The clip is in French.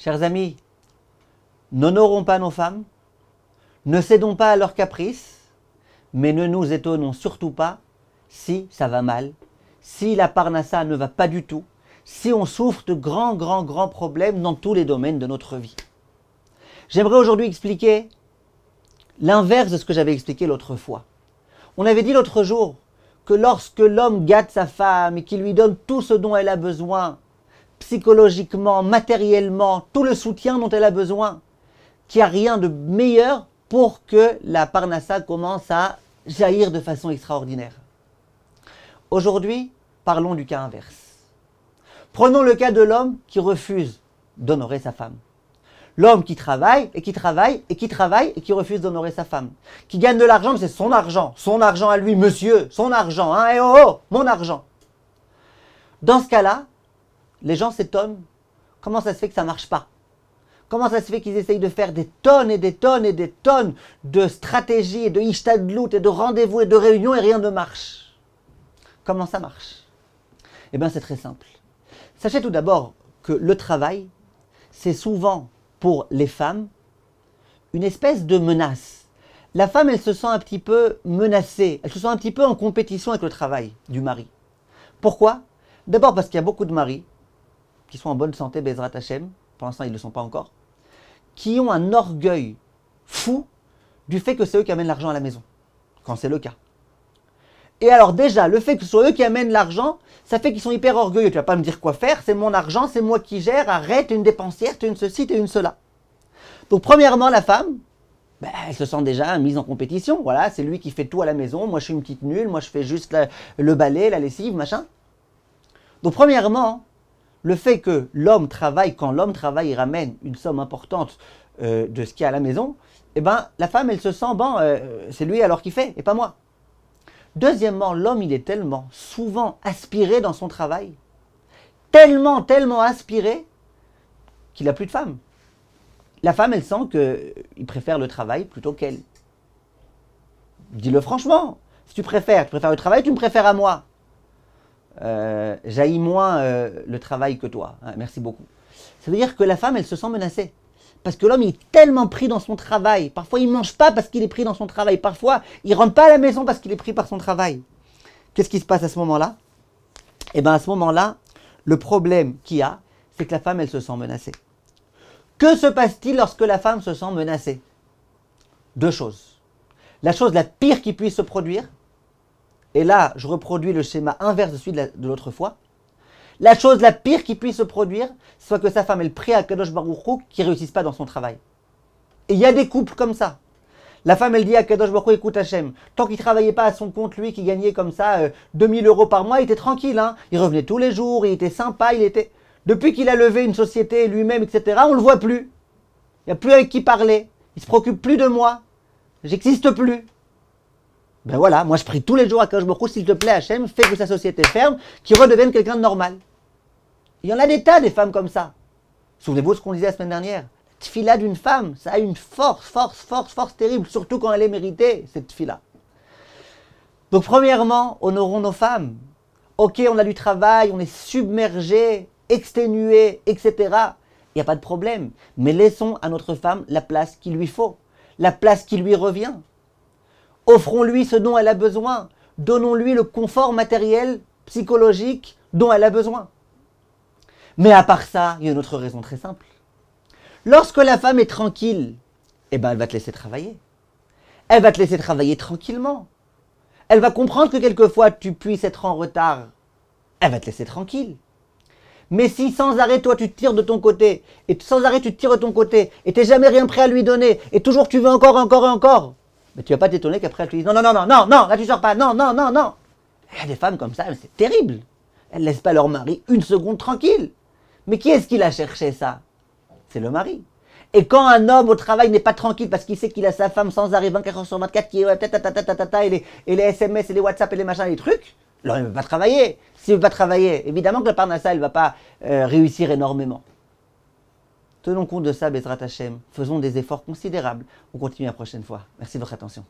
Chers amis, n'honorons pas nos femmes, ne cédons pas à leurs caprices, mais ne nous étonnons surtout pas si ça va mal, si la parnassa ne va pas du tout, si on souffre de grands problèmes dans tous les domaines de notre vie. J'aimerais aujourd'hui expliquer l'inverse de ce que j'avais expliqué l'autre fois. On avait dit l'autre jour que lorsque l'homme gâte sa femme et qu'il lui donne tout ce dont elle a besoin, psychologiquement, matériellement, tout le soutien dont elle a besoin, qu'il n'y a rien de meilleur pour que la parnassa commence à jaillir de façon extraordinaire. Aujourd'hui, parlons du cas inverse. Prenons le cas de l'homme qui refuse d'honorer sa femme. L'homme qui travaille et qui travaille et qui travaille et qui refuse d'honorer sa femme. Qui gagne de l'argent, mais c'est son argent à lui, monsieur, son argent, hein, et oh, mon argent. Dans ce cas-là, les gens s'étonnent. Comment ça se fait que ça ne marche pas? Comment ça se fait qu'ils essayent de faire des tonnes et des tonnes et des tonnes de stratégies et de ishtadlout et de rendez-vous et de réunions et rien ne marche? Comment ça marche? Eh bien, c'est très simple. Sachez tout d'abord que le travail, c'est souvent pour les femmes une espèce de menace. La femme, elle se sent un petit peu menacée, elle se sent un petit peu en compétition avec le travail du mari. Pourquoi? D'abord parce qu'il y a beaucoup de maris qui sont en bonne santé, Bezrat Hashem, pour l'instant ils ne le sont pas encore, qui ont un orgueil fou du fait que c'est eux qui amènent l'argent à la maison, quand c'est le cas. Et alors déjà, le fait que ce soit eux qui amènent l'argent, ça fait qu'ils sont hyper orgueilleux. Tu vas pas me dire quoi faire, c'est mon argent, c'est moi qui gère, arrête, t'es une dépensière, t'es une ceci, t'es une cela. Donc premièrement, la femme, elle se sent déjà mise en compétition. Voilà, c'est lui qui fait tout à la maison, moi je suis une petite nulle, moi je fais juste le balai, la lessive, machin. Donc premièrement, le fait que l'homme travaille, quand l'homme travaille, il ramène une somme importante de ce qu'il y a à la maison, eh ben, la femme, elle se sent, c'est lui alors qui fait, et pas moi. Deuxièmement, l'homme, il est tellement souvent aspiré dans son travail, tellement aspiré, qu'il n'a plus de femme. La femme, elle sent qu'il préfère le travail plutôt qu'elle. Dis-le franchement, si tu préfères le travail, tu me préfères à moi. J'haïs moins le travail que toi. Hein, merci beaucoup. Ça veut dire que la femme, elle se sent menacée. Parce que l'homme, il est tellement pris dans son travail. Parfois, il ne mange pas parce qu'il est pris dans son travail. Parfois, il ne rentre pas à la maison parce qu'il est pris par son travail. Qu'est-ce qui se passe à ce moment-là? Eh bien, à ce moment-là, le problème qu'il y a, c'est que la femme, elle se sent menacée. Que se passe-t-il lorsque la femme se sent menacée? Deux choses. La chose la pire qui puisse se produire, et là, je reproduis le schéma inverse de celui de l'autre fois. La chose la pire qui puisse se produire, soit que sa femme, elle prie à Kadosh Baruch Hu qui ne réussisse pas dans son travail. Et il y a des couples comme ça. La femme, elle dit à Kadosh Baruch Hu, écoute Hachem, tant qu'il ne travaillait pas à son compte, lui, qui gagnait comme ça 2000 € par mois, il était tranquille. Hein. Il revenait tous les jours, il était sympa, Depuis qu'il a levé une société lui-même, etc., on ne le voit plus. Il n'y a plus avec qui parler. Il ne se préoccupe plus de moi. J'existe plus. Ben voilà, moi je prie tous les jours à Kadosh Baruch Hu, s'il te plaît Hachem, fais que sa société ferme, qu'il redevienne quelqu'un de normal. Il y en a des tas des femmes comme ça. Souvenez-vous de ce qu'on disait la semaine dernière. La tfila d'une femme, ça a une force terrible, surtout quand elle est méritée, cette tfila. Donc premièrement, honorons nos femmes. Ok, on a du travail, on est submergé, exténué, etc. Il n'y a pas de problème. Mais laissons à notre femme la place qu'il lui faut, la place qui lui revient. Offrons-lui ce dont elle a besoin. Donnons-lui le confort matériel, psychologique dont elle a besoin. Mais à part ça, il y a une autre raison très simple. Lorsque la femme est tranquille, eh ben elle va te laisser travailler. Elle va te laisser travailler tranquillement. Elle va comprendre que quelquefois tu puisses être en retard. Elle va te laisser tranquille. Mais si sans arrêt toi tu te tires de ton côté, et sans arrêt tu te tires de ton côté, et tu n'es jamais rien prêt à lui donner, et toujours tu veux encore, mais tu vas pas t'étonner qu'après elle te dise non, là tu sors pas, non. Il y a des femmes comme ça, c'est terrible. Elles ne laissent pas leur mari une seconde tranquille. Mais qui est-ce qui l'a cherché ça? C'est le mari. Et quand un homme au travail n'est pas tranquille parce qu'il sait qu'il a sa femme sans arrêt 24 heures sur 24 qui est et les SMS et les WhatsApp et les machins et les trucs, alors il ne veut pas travailler. S'il ne veut pas travailler, évidemment que la parnassa, elle ne va pas réussir énormément. Tenons compte de ça, Bezrat Hashem. Faisons des efforts considérables. On continue la prochaine fois. Merci de votre attention.